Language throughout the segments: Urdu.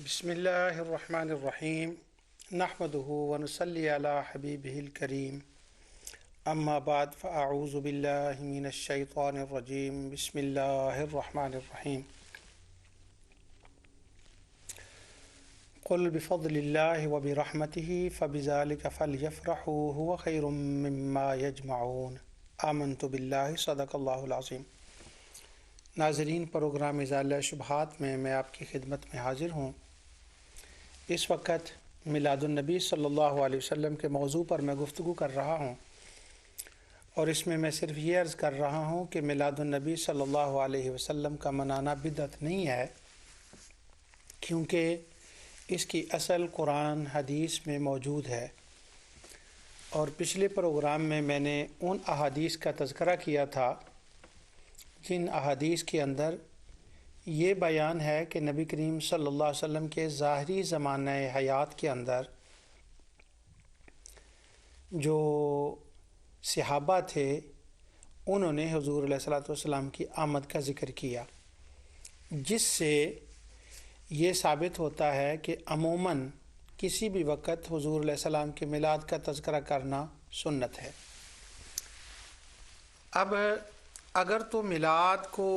بسم اللہ الرحمن الرحیم نحمدہ ونصلی علی حبیبہ الکریم اما بعد فاعوذ باللہ من الشیطان الرجیم بسم اللہ الرحمن الرحیم قل بفضل اللہ وبرحمتہ فبذلک فلیفرحوا هو خیر مما یجمعون آمنت باللہ صدق اللہ العظیم۔ ناظرین، پروگرام ازالہ شبہات میں میں آپ کی خدمت میں حاضر ہوں۔ اس وقت میلاد النبی صلی اللہ علیہ وسلم کے موضوع پر میں گفتگو کر رہا ہوں، اور اس میں صرف یہ عرض کر رہا ہوں کہ میلاد النبی صلی اللہ علیہ وسلم کا منانا بدعت نہیں ہے، کیونکہ اس کی اصل قرآن حدیث میں موجود ہے۔ اور پچھلے پروگرام میں میں نے ان احادیث کا تذکرہ کیا تھا جن احادیث کے اندر یہ بیان ہے کہ نبی کریم صلی اللہ علیہ وسلم کے ظاہری زمانہ حیات کے اندر جو صحابہ تھے انہوں نے حضور علیہ الصلوۃ والسلام کی آمد کا ذکر کیا، جس سے یہ ثابت ہوتا ہے کہ عموماً کسی بھی وقت حضور علیہ السلام کے میلاد کا تذکرہ کرنا سنت ہے۔ اب اگر تو میلاد کو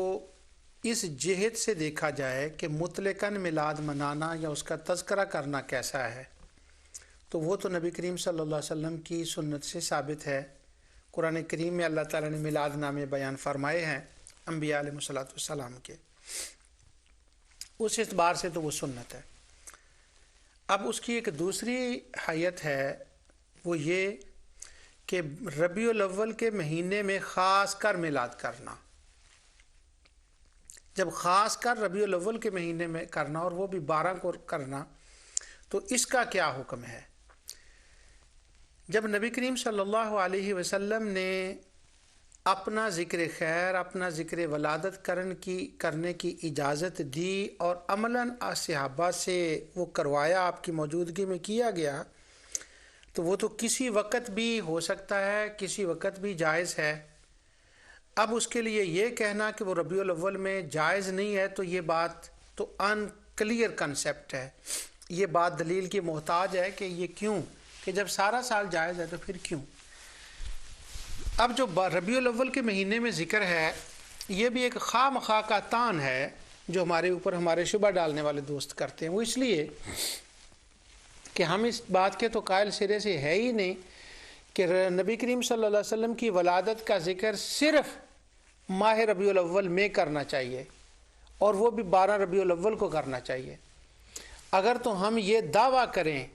اس جہت سے دیکھا جائے کہ مطلقاً میلاد منانا یا اس کا تذکرہ کرنا کیسا ہے، تو وہ تو نبی کریم صلی اللہ علیہ وسلم کی سنت سے ثابت ہے۔ قرآن کریم میں اللہ تعالیٰ نے میلاد نامے بیان فرمائے ہیں انبیاء علیہ الصلوۃ والسلام کے، اس اعتبار سے تو وہ سنت ہے۔ اب اس کی ایک دوسری حیت ہے، وہ یہ کہ ربیع الاول کے مہینے میں خاص کر میلاد کرنا، جب خاص کر ربیع الاول کے مہینے میں کرنا اور وہ بھی 12 کو کرنا، تو اس کا کیا حکم ہے؟ جب نبی کریم صلی اللہ علیہ وسلم نے اپنا ذکر خیر، اپنا ذکر ولادت کرنے کی اجازت دی اور عملاً صحابہ سے وہ کروایا، آپ کی موجودگی میں کیا گیا، تو وہ تو کسی وقت بھی ہو سکتا ہے، کسی وقت بھی جائز ہے۔ اب اس کے لیے یہ کہنا کہ وہ ربیع الاول میں جائز نہیں ہے، تو یہ بات تو ان کلیئر کنسیپٹ ہے، یہ بات دلیل کی محتاج ہے کہ یہ کیوں، کہ جب سارا سال جائز ہے تو پھر کیوں؟ اب جو ربیع الاول کے مہینے میں ذکر ہے، یہ بھی ایک خواہ مخواہ کا تان ہے جو ہمارے اوپر ہمارے شبہ ڈالنے والے دوست کرتے ہیں۔ وہ اس لیے کہ ہم اس بات کے تو قائل سرے سے ہے ہی نہیں کہ نبی کریم صلی اللہ علیہ وسلم کی ولادت کا ذکر صرف ماہ ربیع الاول میں کرنا چاہیے، اور وہ بھی 12 ربیع الاول کو کرنا چاہیے۔ اگر تو ہم یہ دعویٰ کریں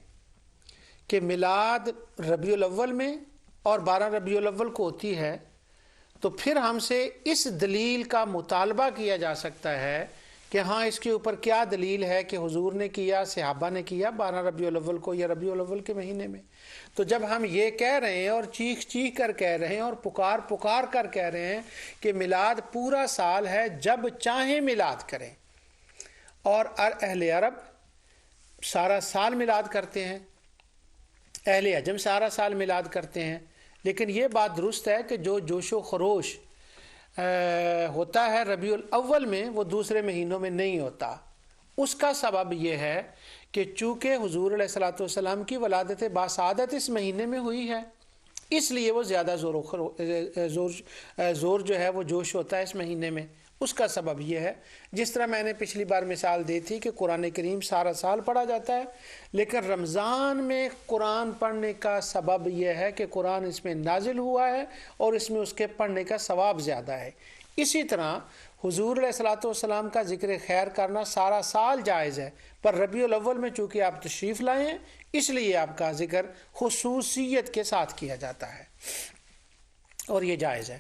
کہ میلاد ربیع الاول میں اور 12 ربیع الاول کو ہوتی ہے، تو پھر ہم سے اس دلیل کا مطالبہ کیا جا سکتا ہے کہ ہاں اس کے اوپر کیا دلیل ہے کہ حضور نے کیا، صحابہ نے کیا 12 ربیع الاول کو یا ربیع الاول کے مہینے میں۔ تو جب ہم یہ کہہ رہے ہیں اور چیخ چیخ کر کہہ رہے ہیں اور پکار پکار کر کہہ رہے ہیں کہ میلاد پورا سال ہے، جب چاہیں میلاد کریں، اور اہل عرب سارا سال میلاد کرتے ہیں، اہل عجم سارا سال میلاد کرتے ہیں، لیکن یہ بات درست ہے کہ جو جوش و خروش ہوتا ہے ربیع الاول میں، وہ دوسرے مہینوں میں نہیں ہوتا۔ اس کا سبب یہ ہے کہ چونکہ حضور علیہ الصلوۃ والسلام کی ولادت باسعادت اس مہینے میں ہوئی ہے، اس لیے وہ زیادہ زور جو ہے وہ جوش ہوتا ہے اس مہینے میں۔ اس کا سبب یہ ہے، جس طرح میں نے پچھلی بار مثال دی تھی کہ قرآن کریم سارا سال پڑھا جاتا ہے، لیکن رمضان میں قرآن پڑھنے کا سبب یہ ہے کہ قرآن اس میں نازل ہوا ہے اور اس میں اس کے پڑھنے کا ثواب زیادہ ہے۔ اسی طرح حضور علیہ الصلوۃ والسلام کا ذکر خیر کرنا سارا سال جائز ہے، پر ربیع الاول میں چونکہ آپ تشریف لائے ہیں، اس لیے آپ کا ذکر خصوصیت کے ساتھ کیا جاتا ہے، اور یہ جائز ہے۔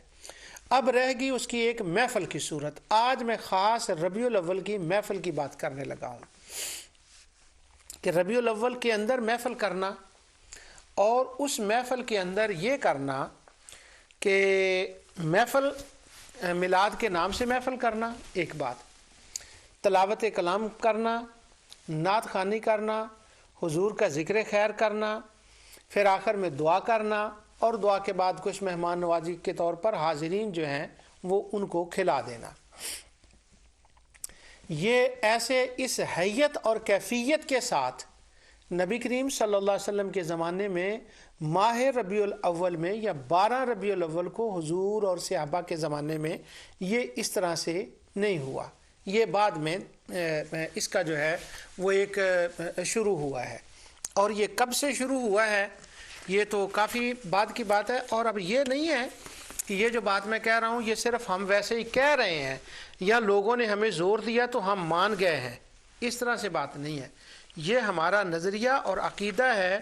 اب رہ گئی اس کی ایک محفل کی صورت۔ آج میں خاص ربیع الاول کی محفل کی بات کرنے لگا ہوں کہ ربیع الاول کے اندر محفل کرنا، اور اس محفل کے اندر یہ کرنا کہ محفل میلاد کے نام سے محفل کرنا ایک بات، تلاوت کلام کرنا، نعت خوانی کرنا، حضور کا ذکر خیر کرنا، پھر آخر میں دعا کرنا، اور دعا کے بعد کچھ مہمان نوازی کے طور پر حاضرین جو ہیں وہ ان کو کھلا دینا۔ یہ ایسے اس حیت اور کیفیت کے ساتھ نبی کریم صلی اللہ علیہ وسلم کے زمانے میں ماہ ربیع الاول میں یا 12 ربیع الاول کو حضور اور صحابہ کے زمانے میں یہ اس طرح سے نہیں ہوا. یہ بعد میں اس کا جو ہے وہ ایک شروع ہوا ہے. اور یہ کب سے شروع ہوا ہے یہ تو کافی بعد کی بات ہے. اور اب یہ نہیں ہے کہ یہ جو بات میں کہہ رہا ہوں یہ صرف ہم ویسے ہی کہہ رہے ہیں یا لوگوں نے ہمیں زور دیا تو ہم مان گئے ہیں، اس طرح سے بات نہیں ہے. یہ ہمارا نظریہ اور عقیدہ ہے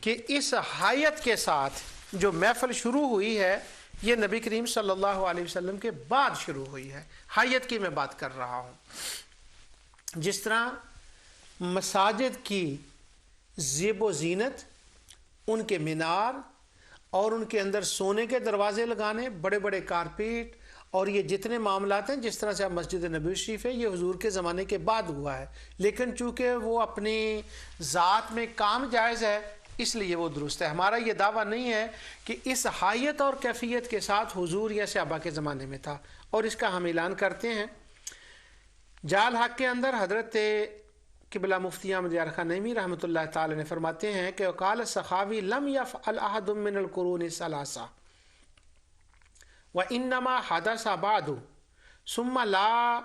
کہ اس حیت کے ساتھ جو محفل شروع ہوئی ہے یہ نبی کریم صلی اللہ علیہ وسلم کے بعد شروع ہوئی ہے. حیت کی میں بات کر رہا ہوں. جس طرح مساجد کی زیب و زینت، ان کے مینار اور ان کے اندر سونے کے دروازے لگانے، بڑے بڑے کارپیٹ اور یہ جتنے معاملات ہیں، جس طرح سے اب مسجد نبوی شریف ہے یہ حضور کے زمانے کے بعد ہوا ہے، لیکن چونکہ وہ اپنی ذات میں کام جائز ہے اس لیے وہ درست ہے. ہمارا یہ دعویٰ نہیں ہے کہ اس حیت اور کیفیت کے ساتھ حضور یا صحابہ کے زمانے میں تھا، اور اس کا ہم اعلان کرتے ہیں. جال حق کے اندر حضرت قبلہ مفتی احمد یار خان نعیمی رحمۃ اللہ تعالی نے فرماتے ہیں کہ وقال السخاوی لم يفعل احد من القرون الثلاثه وانما حدث بعد ثم لا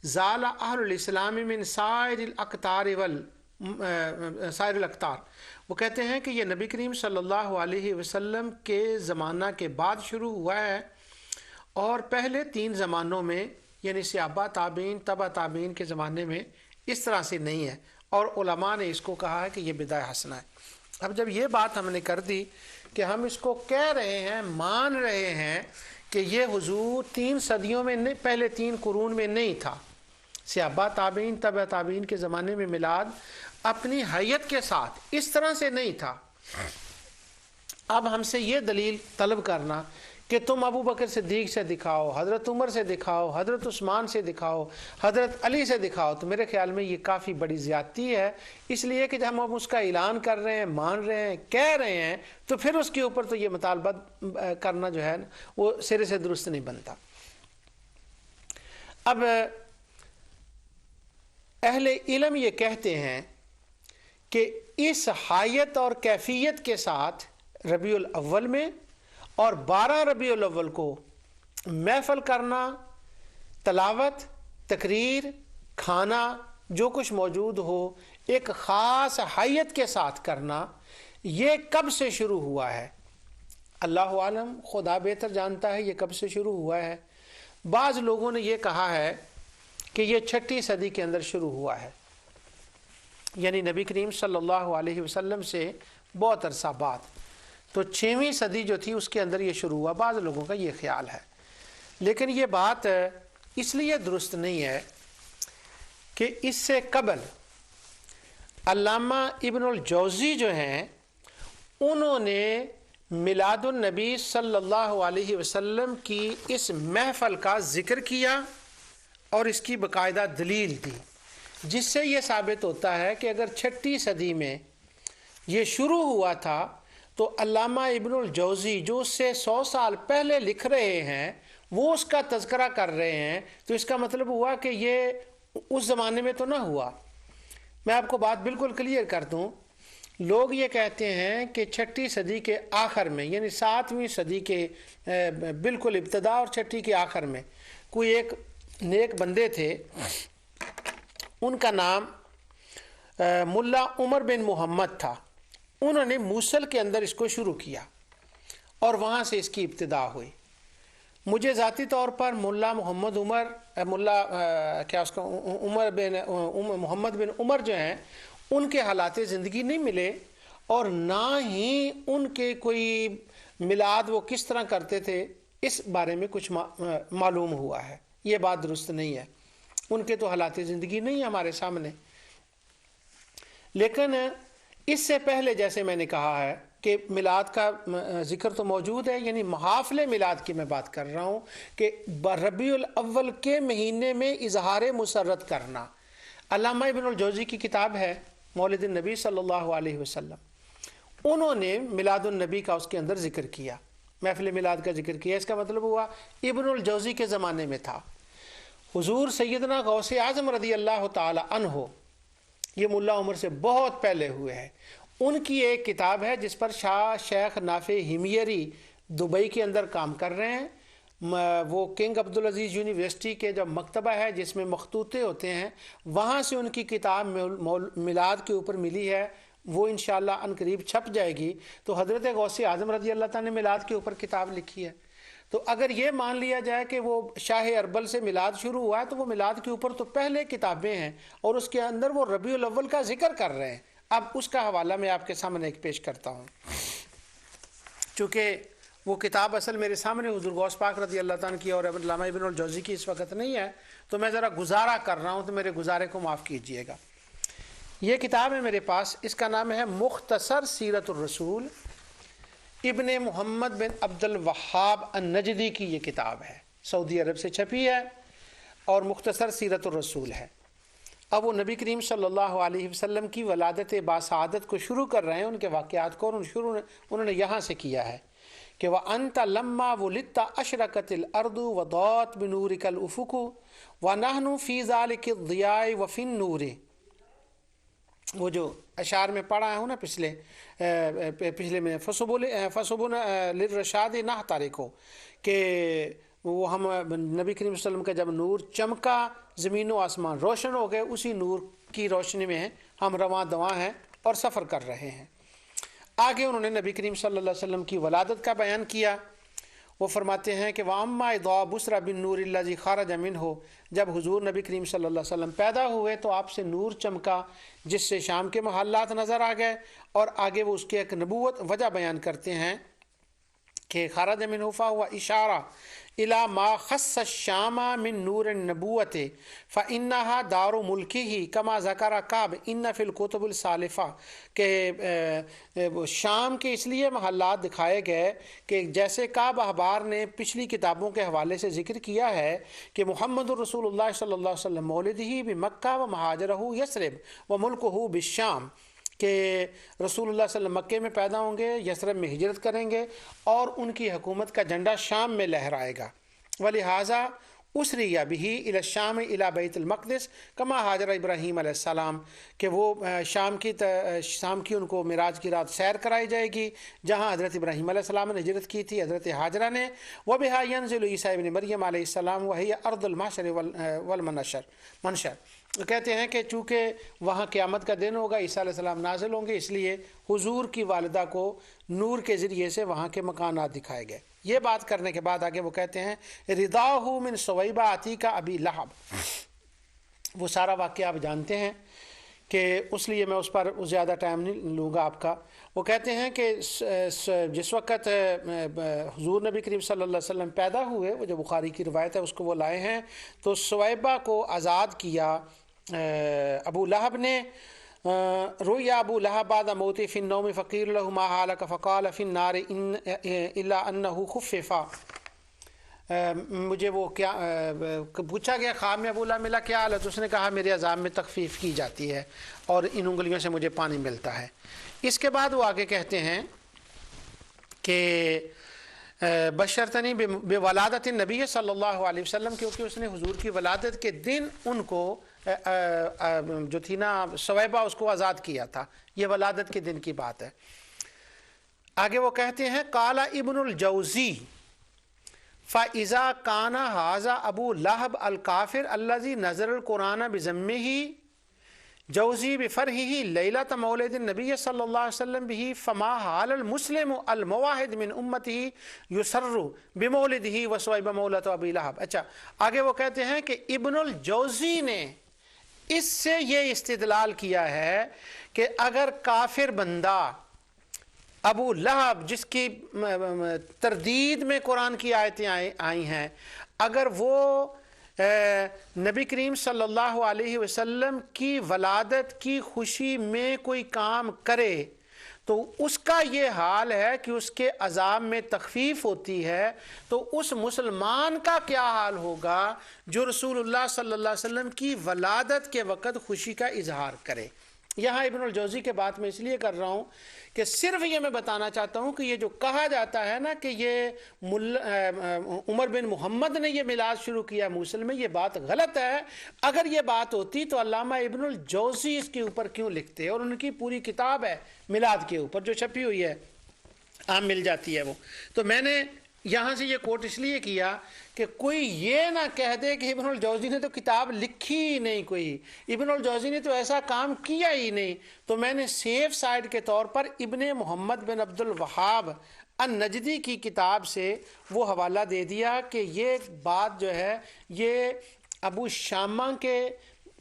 زال اهل الاسلام من سائر الاقطار سائر الاقطار. وہ کہتے ہیں کہ یہ نبی کریم صلی اللہ علیہ وسلم کے زمانہ کے بعد شروع ہوا ہے، اور پہلے 3 زمانوں میں یعنی صحابہ، تابعین، تبع تابعین کے زمانے میں اس طرح سے نہیں ہے. اور علماء نے اس کو کہا ہے کہ یہ بدعہ حسنہ ہے. اب جب یہ بات ہم نے کر دی کہ ہم اس کو کہہ رہے ہیں، مان رہے ہیں کہ یہ حضور 3 صدیوں میں نہیں، پہلے 3 قرون میں نہیں تھا، صحابہ، تابعین، تبع تابعین کے زمانے میں میلاد اپنی حیت کے ساتھ اس طرح سے نہیں تھا. اب ہم سے یہ دلیل طلب کرنا کہ تم ابو بکر صدیق سے دکھاؤ، حضرت عمر سے دکھاؤ، حضرت عثمان سے دکھاؤ، حضرت علی سے دکھاؤ، تو میرے خیال میں یہ کافی بڑی زیادتی ہے. اس لیے کہ جب ہم اس کا اعلان کر رہے ہیں، مان رہے ہیں، کہہ رہے ہیں، تو پھر اس کے اوپر تو یہ مطالبہ کرنا جو ہے وہ سرے سے درست نہیں بنتا. اب اہل علم یہ کہتے ہیں کہ اس حیت اور کیفیت کے ساتھ ربیع الاول میں اور 12 ربیع الاول کو محفل کرنا، تلاوت، تقریر، کھانا، جو کچھ موجود ہو ایک خاص حیت کے ساتھ کرنا، یہ کب سے شروع ہوا ہے اللہ عالم، خدا بہتر جانتا ہے یہ کب سے شروع ہوا ہے. بعض لوگوں نے یہ کہا ہے کہ یہ 6 صدی کے اندر شروع ہوا ہے، یعنی نبی کریم صلی اللہ علیہ وسلم سے بہت عرصہ بعد. تو 6ویں صدی جو تھی اس کے اندر یہ شروع ہوا، بعض لوگوں کا یہ خیال ہے. لیکن یہ بات اس لیے درست نہیں ہے کہ اس سے قبل علامہ ابن الجوزی جو ہیں انہوں نے میلاد النبی صلی اللہ علیہ وسلم کی اس محفل کا ذکر کیا اور اس کی باقاعدہ دلیل دی، جس سے یہ ثابت ہوتا ہے کہ اگر 6 صدی میں یہ شروع ہوا تھا تو علامہ ابن الجوزی جو اس سے 100 سال پہلے لکھ رہے ہیں وہ اس کا تذکرہ کر رہے ہیں، تو اس کا مطلب ہوا کہ یہ اس زمانے میں تو نہ ہوا. میں آپ کو بات بالکل کلیئر کر دوں. لوگ یہ کہتے ہیں کہ 6 صدی کے آخر میں یعنی 7ویں صدی کے بالکل ابتدا اور 6 کے آخر میں کوئی ایک نیک بندے تھے، ان کا نام ملا عمر بن محمد تھا. انہوں نے موصل کے اندر اس کو شروع کیا اور وہاں سے اس کی ابتدا ہوئی. مجھے ذاتی طور پر ملا محمد عمر عمر بن محمد بن عمر جو ہیں ان کے حالات زندگی نہیں ملے، اور نہ ہی ان کے کوئی میلاد وہ کس طرح کرتے تھے اس بارے میں کچھ معلوم ہوا ہے. یہ بات درست نہیں ہے، ان کے تو حالات زندگی نہیں ہمارے سامنے. لیکن اس سے پہلے جیسے میں نے کہا ہے کہ میلاد کا ذکر تو موجود ہے، یعنی محافل میلاد کی میں بات کر رہا ہوں کہ ربیع الاول کے مہینے میں اظہار مسرت کرنا. علامہ ابن الجوزی کی کتاب ہے مولد النبی صلی اللہ علیہ وسلم، انہوں نے میلاد النبی کا اس کے اندر ذکر کیا، محفل میلاد کا ذکر کیا. اس کا مطلب ہوا ابن الجوزی کے زمانے میں تھا. حضور سیدنا غوث اعظم رضی اللہ تعالی عنہ، یہ ملا عمر سے بہت پہلے ہوئے ہیں، ان کی ایک کتاب ہے جس پر شاہ شیخ نافع ہمیری دبئی کے اندر کام کر رہے ہیں۔ وہ کنگ عبدالعزیز یونیورسٹی کے جب مکتبہ ہے جس میں مخطوطے ہوتے ہیں، وہاں سے ان کی کتاب میلاد کے اوپر ملی ہے، وہ انشاءاللہ ان قریب چھپ جائے گی۔ تو حضرت غوث اعظم رضی اللہ تعالیٰ نے میلاد کے اوپر کتاب لکھی ہے۔ تو اگر یہ مان لیا جائے کہ وہ شاہ اربل سے میلاد شروع ہوا ہے، تو وہ میلاد کے اوپر تو پہلے کتابیں ہیں اور اس کے اندر وہ ربیع الاول کا ذکر کر رہے ہیں۔ اب اس کا حوالہ میں آپ کے سامنے ایک پیش کرتا ہوں، چونکہ وہ کتاب اصل میرے سامنے حضور غوث پاک رضی اللہ تعالیٰ کی اور علامہ ابن الجوزی کی اس وقت نہیں ہے، تو میں ذرا گزارا کر رہا ہوں، تو میرے گزارے کو معاف کیجئے گا۔ یہ کتاب ہے میرے پاس، اس کا نام ہے مختصر سیرت الرسول، ابن محمد بن عبد الوہاب النجدی کی یہ کتاب ہے، سعودی عرب سے چھپی ہے اور مختصر سیرت الرسول ہے۔ اب وہ نبی کریم صلی اللہ علیہ وسلم کی ولادت باسعادت کو شروع کر رہے ہیں، ان کے واقعات کو، اور انہوں نے یہاں سے کیا ہے کہ وَأَنْتَ لَمَّا وُلِدْتَ أَشْرَقَتِ الْأَرْضُ وَضَاءَتْ بِنُورِكَ الْأُفُقُ وَنَحْنُ فِي ذَلِكِ الضِّيَاءِ وَفِي النُّورِ۔ وہ جو اشعار میں پڑھا ہوں نا پچھلے میں فَصُبُنَ لِلرَّشَادِ نَحْتَرِكُ، کہ وہ ہم نبی کریم صلی اللہ علیہ وسلم کا جب نور چمکا، زمین و آسمان روشن ہو گئے، اسی نور کی روشنی میں ہم رواں دواں ہیں اور سفر کر رہے ہیں۔ آگے انہوں نے نبی کریم صلی اللہ علیہ وسلم کی ولادت کا بیان کیا۔ وہ فرماتے ہیں کہ وَأَمَّا إِذَا بُشِّرَ بِالنُّورِ الَّذِي خَرَجَ مِنْهُ، جب حضور نبی کریم صلی اللہ علیہ وسلم پیدا ہوئے تو آپ سے نور چمکا جس سے شام کے محلات نظر آ گئے، اور آگے وہ اس کی ایک نبوت وجہ بیان کرتے ہیں کہ خرج منہ فہو اشارہ الی ما خص الشام من نور النبوت فانہا دار ملکہ کما ذکر کعب ان فی الکتب السالفہ، کہ شام کے اس لیے محلات دکھائے گئے کہ جیسے کعب احبار نے پچھلی کتابوں کے حوالے سے ذکر کیا ہے کہ محمد الرسول اللہ صلی اللہ علیہ وسلم مولدہ بمکہ و مہاجرہ یثرب و ملکہ بالشام، کہ رسول اللہ صلی اللہ علیہ وسلم مکے میں پیدا ہوں گے، یثرب میں ہجرت کریں گے، اور ان کی حکومت کا جھنڈا شام میں لہرائے گا۔ وَلِہَٰذَا أُسْرِيَ بِهِ إِلَى الشَّامِ إِلَى بَيْتِ الْمَقْدِسِ كَمَا حَاجَرَ ابراہیم علیہ السلام، کہ وہ شام کی ان کو معراج کی رات سیر کرائی جائے گی جہاں حضرت ابراہیم علیہ السلام نے ہجرت کی تھی حضرت حاجرہ نے۔ وَبِهَا يَنزِلُ عِیسیٰ ابن مریم علیہ السلام وَهِيَ أَرْضُ الْمَحْشَرِ وَالْمَنْشَرِ، کہتے ہیں کہ چونکہ وہاں قیامت کا دن ہوگا، عیسیٰ علیہ السلام نازل ہوں گے، اس لیے حضور کی والدہ کو نور کے ذریعے سے وہاں کے مکانات دکھائے گئے۔ یہ بات کرنے کے بعد آگے وہ کہتے ہیں رضاہ من سویبہ عتیقہ ابی لہب، وہ سارا واقعہ آپ جانتے ہیں کہ اس لیے میں اس پر زیادہ ٹائم نہیں لوں گا آپ کا۔ وہ کہتے ہیں کہ جس وقت حضور نبی کریم صلی اللہ علیہ وسلم پیدا ہوئے، وہ جو بخاری کی روایت ہے اس کو وہ لائے ہیں، تو سویبہ کو آزاد کیا ابو لہب نے۔ رویا ابو لہب بعد موت فی النوم فقیر لہ ما حالک فقال فی النار الا انہ خففا، مجھے وہ کیا پوچھا گیا خواب میں ابو لہب ملا کیا حالت، اس نے کہا میرے عذاب میں تخفیف کی جاتی ہے اور ان انگلیوں سے مجھے پانی ملتا ہے۔ اس کے بعد وہ آگے کہتے ہیں کہ بشرتنی بولادت النبی صلی اللہ علیہ وسلم، کیونکہ اس نے حضور کی ولادت کے دن ان کو جو تھی نا سویبہ، اس کو آزاد کیا تھا، یہ ولادت کے دن کی بات ہے۔ آگے وہ کہتے ہیں قال ابن الجوزی فَإِذَا كَانَ هَذَا أَبُو لَهَبْ الْكَافِرُ الَّذِي نَزَلَ الْقُرْآنَ بِذَمِّهِ جوزی بفرحه لیلۃ مولد النبی صلی اللہ علیہ وسلم به فما حال المسلم المواحد من امته یسر بمولده وسویب مولد ابی لہب۔ اچھا آگے وہ کہتے ہیں کہ ابن الجوزی نے اس سے یہ استدلال کیا ہے کہ اگر کافر بندہ ابو لہب جس کی تردید میں قرآن کی آیتیں آئی ہیں، اگر وہ نبی کریم صلی اللہ علیہ وسلم کی ولادت کی خوشی میں کوئی کام کرے تو اس کا یہ حال ہے کہ اس کے عذاب میں تخفیف ہوتی ہے، تو اس مسلمان کا کیا حال ہوگا جو رسول اللہ صلی اللہ علیہ وسلم کی ولادت کے وقت خوشی کا اظہار کرے۔ یہاں ابن الجوزی کے بات میں اس لیے کر رہا ہوں کہ صرف یہ میں بتانا چاہتا ہوں کہ یہ جو کہا جاتا ہے نا کہ یہ عمر بن محمد نے یہ میلاد شروع کیا موصل میں، یہ بات غلط ہے۔ اگر یہ بات ہوتی تو علامہ ابن الجوزی اس کے اوپر کیوں لکھتے، اور ان کی پوری کتاب ہے میلاد کے اوپر جو چھپی ہوئی ہے، عام مل جاتی ہے وہ۔ تو میں نے یہاں سے یہ کوٹ اس لیے کیا کہ کوئی یہ نہ کہہ دے کہ ابن الجوزی نے تو کتاب لکھی ہی نہیں، کوئی ابن الجوزی نے تو ایسا کام کیا ہی نہیں۔ تو میں نے سیف سائڈ کے طور پر ابن محمد بن عبد الوہاب النجدی کی کتاب سے وہ حوالہ دے دیا کہ یہ بات جو ہے یہ ابو شامہ کے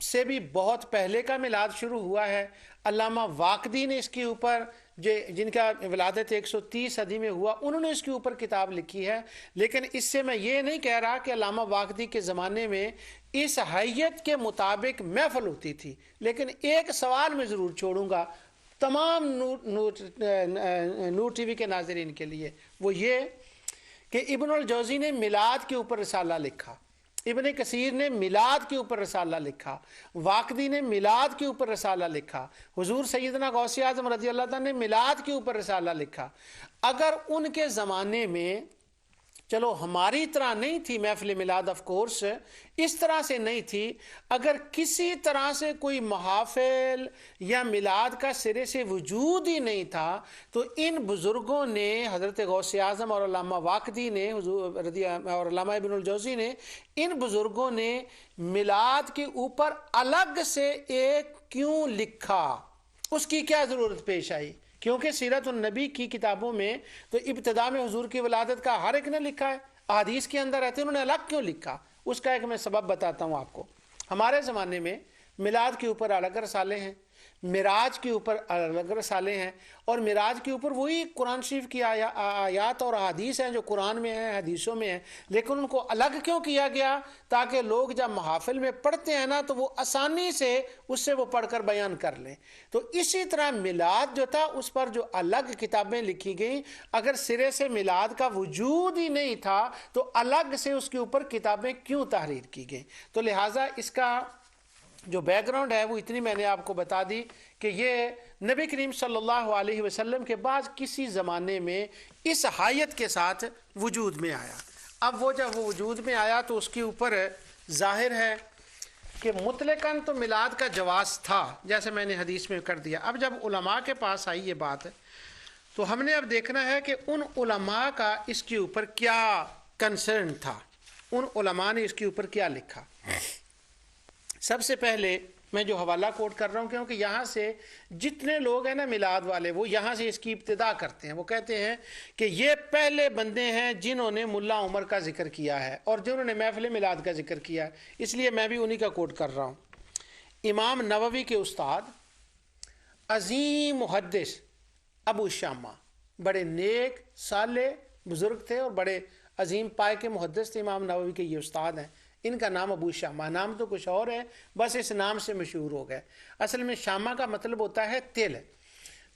سے بھی بہت پہلے کا میلاد شروع ہوا ہے۔ علامہ واقدی نے اس کے اوپر جن کا ولادت 130 صدی میں ہوا، انہوں نے اس کے اوپر کتاب لکھی ہے۔ لیکن اس سے میں یہ نہیں کہہ رہا کہ علامہ واقدی کے زمانے میں اس حیت کے مطابق محفل ہوتی تھی، لیکن ایک سوال میں ضرور چھوڑوں گا تمام نور ٹی وی کے ناظرین کے لیے، وہ یہ کہ ابن الجوزی نے میلاد کے اوپر رسالہ لکھا، ابن کثیر نے میلاد کے اوپر رسالہ لکھا، واقدی نے میلاد کے اوپر رسالہ لکھا، حضور سیدنا غوث اعظم رضی اللہ تعالیٰ نے میلاد کے اوپر رسالہ لکھا۔ اگر ان کے زمانے میں، چلو ہماری طرح نہیں تھی محفل میلاد، آف کورس اس طرح سے نہیں تھی، اگر کسی طرح سے کوئی محافل یا میلاد کا سرے سے وجود ہی نہیں تھا تو ان بزرگوں نے، حضرت غوث اعظم اور علامہ واقدی نے اور علامہ ابن الجوزی نے، ان بزرگوں نے میلاد کے اوپر الگ سے ایک کیوں لکھا؟ اس کی کیا ضرورت پیش آئی؟ کیونکہ سیرت النبی کی کتابوں میں تو ابتدا میں حضور کی ولادت کا ہر ایک نے لکھا ہے، احادیث کے اندر رہتے ہیں، انہوں نے الگ کیوں لکھا؟ اس کا ایک میں سبب بتاتا ہوں آپ کو۔ ہمارے زمانے میں میلاد کے اوپر الگ رسالے ہیں، معراج کے اوپر الگ رسالے ہیں، اور معراج کے اوپر وہی قرآن شریف کی آیات اور احادیث ہیں جو قرآن میں ہیں، حدیثوں میں ہیں، لیکن ان کو الگ کیوں کیا گیا؟ تاکہ لوگ جب محافل میں پڑھتے ہیں نا تو وہ آسانی سے اس سے وہ پڑھ کر بیان کر لیں۔ تو اسی طرح میلاد جو تھا اس پر جو الگ کتابیں لکھی گئیں، اگر سرے سے میلاد کا وجود ہی نہیں تھا تو الگ سے اس کے اوپر کتابیں کیوں تحریر کی گئیں؟ تو لہٰذا اس کا جو بیک گراؤنڈ ہے وہ اتنی میں نے آپ کو بتا دی کہ یہ نبی کریم صلی اللہ علیہ وسلم کے بعد کسی زمانے میں اس حیت کے ساتھ وجود میں آیا۔ اب وہ جب وہ وجود میں آیا تو اس کے اوپر ظاہر ہے کہ مطلقاً تو میلاد کا جواز تھا، جیسے میں نے حدیث میں کر دیا۔ اب جب علماء کے پاس آئی یہ بات تو ہم نے اب دیکھنا ہے کہ ان علماء کا اس کے اوپر کیا کنسرن تھا، ان علماء نے اس کے اوپر کیا لکھا۔ سب سے پہلے میں جو حوالہ کوٹ کر رہا ہوں، کیونکہ یہاں سے جتنے لوگ ہیں نا میلاد والے، وہ یہاں سے اس کی ابتدا کرتے ہیں۔ وہ کہتے ہیں کہ یہ پہلے بندے ہیں جنہوں نے ملا عمر کا ذکر کیا ہے اور جنہوں نے محفل میلاد کا ذکر کیا ہے، اس لیے میں بھی انہی کا کوٹ کر رہا ہوں۔ امام نووی کے استاد، عظیم محدث ابو شامہ، بڑے نیک صالح بزرگ تھے اور بڑے عظیم پائے کے محدث تھے۔ امام نووی کے یہ استاد ہیں، ان کا نام ابو شامہ، نام تو کچھ اور ہے، بس اس نام سے مشہور ہو گئے۔ اصل میں شامہ کا مطلب ہوتا ہے تل۔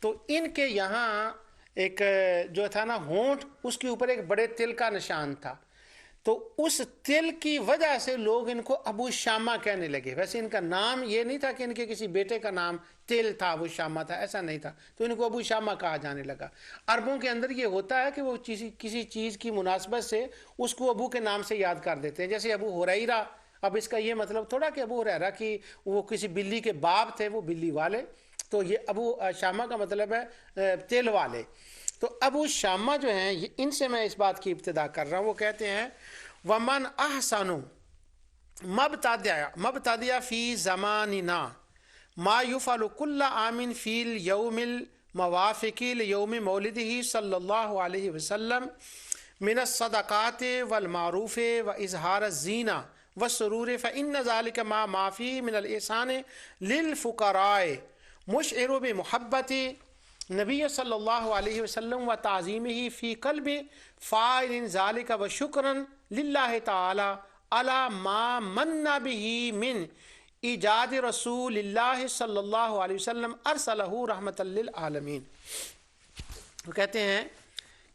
تو ان کے یہاں ایک جو تھا نا ہونٹ، اس کے اوپر ایک بڑے تل کا نشان تھا، تو اس تل کی وجہ سے لوگ ان کو ابو شامہ کہنے لگے۔ ویسے ان کا نام یہ نہیں تھا کہ ان کے کسی بیٹے کا نام تل تھا، ابو شامہ تھا، ایسا نہیں تھا، تو ان کو ابو شامہ کہا جانے لگا۔ عربوں کے اندر یہ ہوتا ہے کہ وہ کسی چیز کی مناسبت سے اس کو ابو کے نام سے یاد کر دیتے ہیں، جیسے ابو ہریرہ۔ اب اس کا یہ مطلب تھوڑا کہ ابو ہریرہ کی وہ کسی بلی کے باپ تھے، وہ بلی والے، تو یہ ابو شامہ کا مطلب ہے تل والے۔ تو ابو شامہ جو ہیں، ان سے میں اس بات کی ابتدا کر رہا ہوں۔ وہ کہتے ہیں وَمَنْ أَحْسَنُ مَبْتَدِيَ فِي زَمَانِنَا مَا يُفْعَلُ كُلَّ عَامٍ فِي الْيَوْمِ الْمُوَافِقِ لِيَوْمِ مَوْلِدِهِ صلی اللہ علیہ وسلم من الصدقات والمعروف وإظهار الزینہ والسرور فإن ذلك ما فيه من الإحسان للفقراء مشعر بمحبت نبی صلی اللہ علیہ وسلم و تعظیمہ فی قلب فاعل ذالک و شکرا للہ تعالی علی ما من بہ من ایجاد رسول اللہ صلی اللہ علیہ وسلم ارسلہ رحمۃ للعالمین۔ وہ کہتے ہیں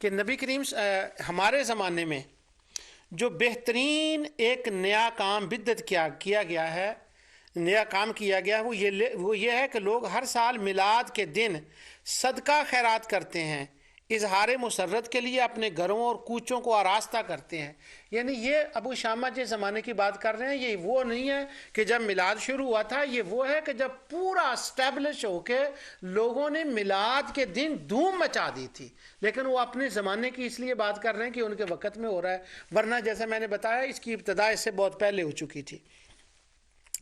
کہ نبی کریم ہمارے زمانے میں جو بہترین ایک نیا کام بدعت کیا گیا ہے، نیا کام کیا گیا وہ یہ ہے کہ لوگ ہر سال میلاد کے دن صدقہ خیرات کرتے ہیں، اظہار مسرت کے لیے اپنے گھروں اور کوچوں کو آراستہ کرتے ہیں۔ یعنی یہ ابو شامہ جس زمانے کی بات کر رہے ہیں، یہ وہ نہیں ہے کہ جب میلاد شروع ہوا تھا، یہ وہ ہے کہ جب پورا اسٹیبلش ہو کے لوگوں نے میلاد کے دن دھوم مچا دی تھی۔ لیکن وہ اپنے زمانے کی اس لیے بات کر رہے ہیں کہ ان کے وقت میں ہو رہا ہے، ورنہ جیسے میں نے بتایا اس کی ابتدا اس سے بہت پہلے ہو چکی تھی،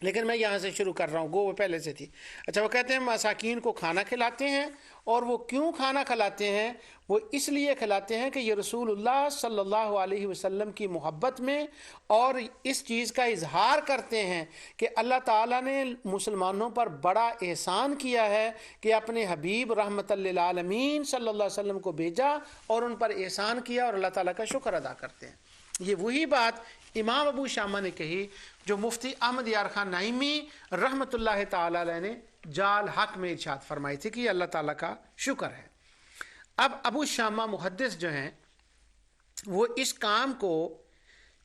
لیکن میں یہاں سے شروع کر رہا ہوں، وہ پہلے سے تھی۔ اچھا، وہ کہتے ہیں مساکین کو کھانا کھلاتے ہیں، اور وہ کیوں کھانا کھلاتے ہیں؟ وہ اس لیے کھلاتے ہیں کہ یہ رسول اللہ صلی اللہ علیہ وسلم کی محبت میں اور اس چیز کا اظہار کرتے ہیں کہ اللہ تعالیٰ نے مسلمانوں پر بڑا احسان کیا ہے کہ اپنے حبیب رحمت للعالمین صلی اللہ علیہ وسلم کو بھیجا اور ان پر احسان کیا، اور اللہ تعالیٰ کا شکر ادا کرتے ہیں۔ یہ وہی بات امام ابو شامہ نے کہی جو مفتی احمد یار خان نعیمی رحمۃ اللہ تعالی علیہ نے جال حق میں ارشاد فرمائی تھی کہ یہ اللہ تعالیٰ کا شکر ہے۔ اب ابو شامہ محدث جو ہیں وہ اس کام کو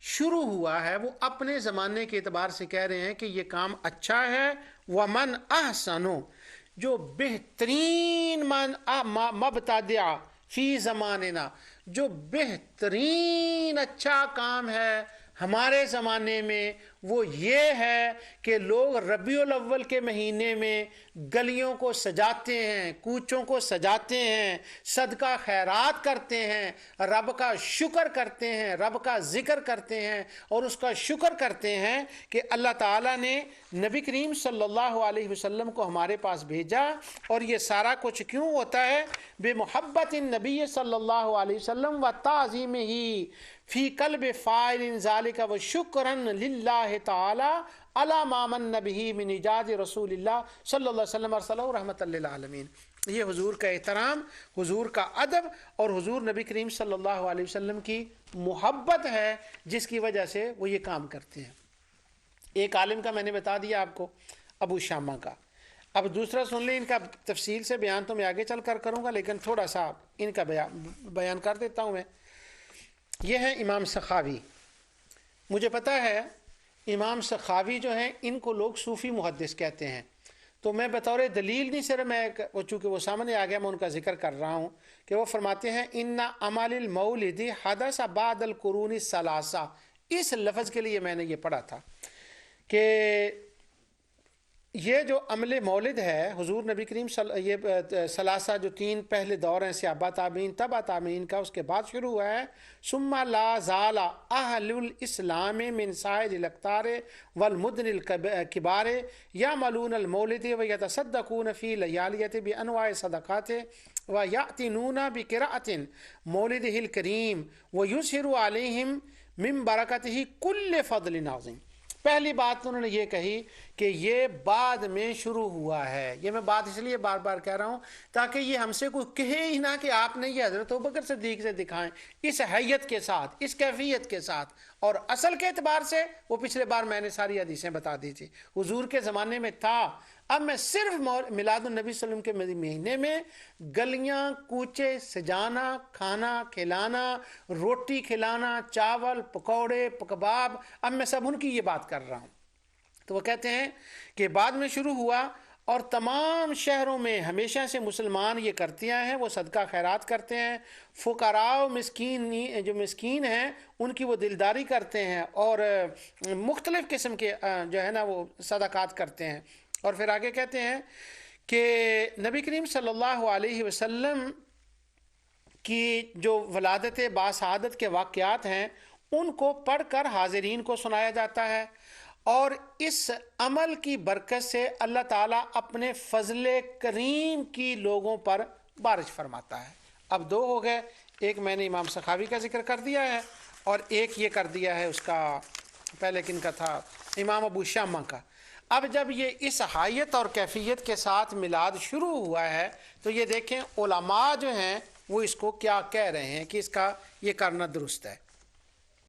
شروع ہوا ہے، وہ اپنے زمانے کے اعتبار سے کہہ رہے ہیں کہ یہ کام اچھا ہے۔ ومن احسنو، جو بہترین مبتدع فی زماننا، جو بہترین اچھا کام ہے ہمارے زمانے میں، وہ یہ ہے کہ لوگ ربیع الاول کے مہینے میں گلیوں کو سجاتے ہیں، کوچوں کو سجاتے ہیں، صدقہ خیرات کرتے ہیں، رب کا شکر کرتے ہیں، رب کا ذکر کرتے ہیں، اور اس کا شکر کرتے ہیں کہ اللہ تعالیٰ نے نبی کریم صلی اللہ علیہ وسلم کو ہمارے پاس بھیجا۔ اور یہ سارا کچھ کیوں ہوتا ہے؟ بے محبت النبی صلی اللہ علیہ وسلم و تعظیم ہی فی قلب فاعل ذالک و شکرا للہ تعالی علی ما من بہ من ایجاد رسول اللہ صلی اللہ علیہ وسلم ارسلہ رحمۃ للعالمین۔ یہ حضور کا احترام، حضور کا ادب اور حضور نبی کریم صلی اللہ علیہ وسلم کی محبت ہے جس کی وجہ سے وہ یہ کام کرتے ہیں۔ ایک عالم کا میں نے بتا دیا آپ کو، ابو شامہ کا۔ اب دوسرا سن لیں، ان کا تفصیل سے بیان تو میں آگے چل کر کروں گا، لیکن تھوڑا سا ان کا بیان کر دیتا ہوں میں۔ یہ ہے امام سخاوی۔ مجھے پتہ ہے امام سخاوی جو ہیں ان کو لوگ صوفی محدث کہتے ہیں، تو میں بطور دلیل نہیں، صرف میں چونکہ وہ سامنے آ گیا میں ان کا ذکر کر رہا ہوں کہ وہ فرماتے ہیں ان عمل المولد حدث بعد القرون الثلاثہ۔ اس لفظ کے لیے میں نے یہ پڑھا تھا کہ یہ جو عمل مولد ہے حضور نبی کریم یہ ثلاثہ جو تین پہلے دور ہیں، صحابہ تابعین تبع تابعین کا، اس کے بعد شروع ہوا ہے۔ ثم لا زال اہل الاسلام من سائر الاقطار والمدن الکبار یعملون المولد ویتصدقون فی لیالیہ بانواع صدقات ویأتنون بقراءۃ مولدہ الکریم ویظہر علیہم من برکتہ کل فضل عظیم۔ پہلی بات تو انہوں نے یہ کہی کہ یہ بعد میں شروع ہوا ہے۔ یہ میں بات اس لیے بار بار کہہ رہا ہوں تاکہ یہ ہم سے کوئی کہے ہی نہ کہ آپ نے یہ حضرت ابوبکر صدیق سے دکھائیں اس حیت کے ساتھ، اس کیفیت کے ساتھ۔ اور اصل کے اعتبار سے وہ پچھلے بار میں نے ساری حدیثیں بتا دی تھی، حضور کے زمانے میں تھا۔ اب میں صرف میلاد النبی صلی اللہ علیہ وسلم کے مہینے میں گلیاں کوچے سجانا، کھانا کھلانا، روٹی کھلانا، چاول، پکوڑے، کباب، اب میں سب ان کی یہ بات کر رہا ہوں۔ تو وہ کہتے ہیں کہ بعد میں شروع ہوا اور تمام شہروں میں ہمیشہ سے مسلمان یہ کرتے ہیں، وہ صدقہ خیرات کرتے ہیں، فقراء مسکین جو مسکین ہیں ان کی وہ دلداری کرتے ہیں، اور مختلف قسم کے جو ہے نا وہ صدقات کرتے ہیں۔ اور پھر آگے کہتے ہیں کہ نبی کریم صلی اللہ علیہ وسلم کی جو ولادت باسعادت کے واقعات ہیں ان کو پڑھ کر حاضرین کو سنایا جاتا ہے، اور اس عمل کی برکت سے اللہ تعالیٰ اپنے فضل کریم کی لوگوں پر بارش فرماتا ہے۔ اب دو ہو گئے، ایک میں نے امام سخاوی کا ذکر کر دیا ہے اور ایک یہ کر دیا ہے اس کا پہلے کن کا تھا، امام ابو شامہ کا۔ اب جب یہ اس حیت اور کیفیت کے ساتھ میلاد شروع ہوا ہے تو یہ دیکھیں علماء جو ہیں وہ اس کو کیا کہہ رہے ہیں کہ اس کا یہ کرنا درست ہے۔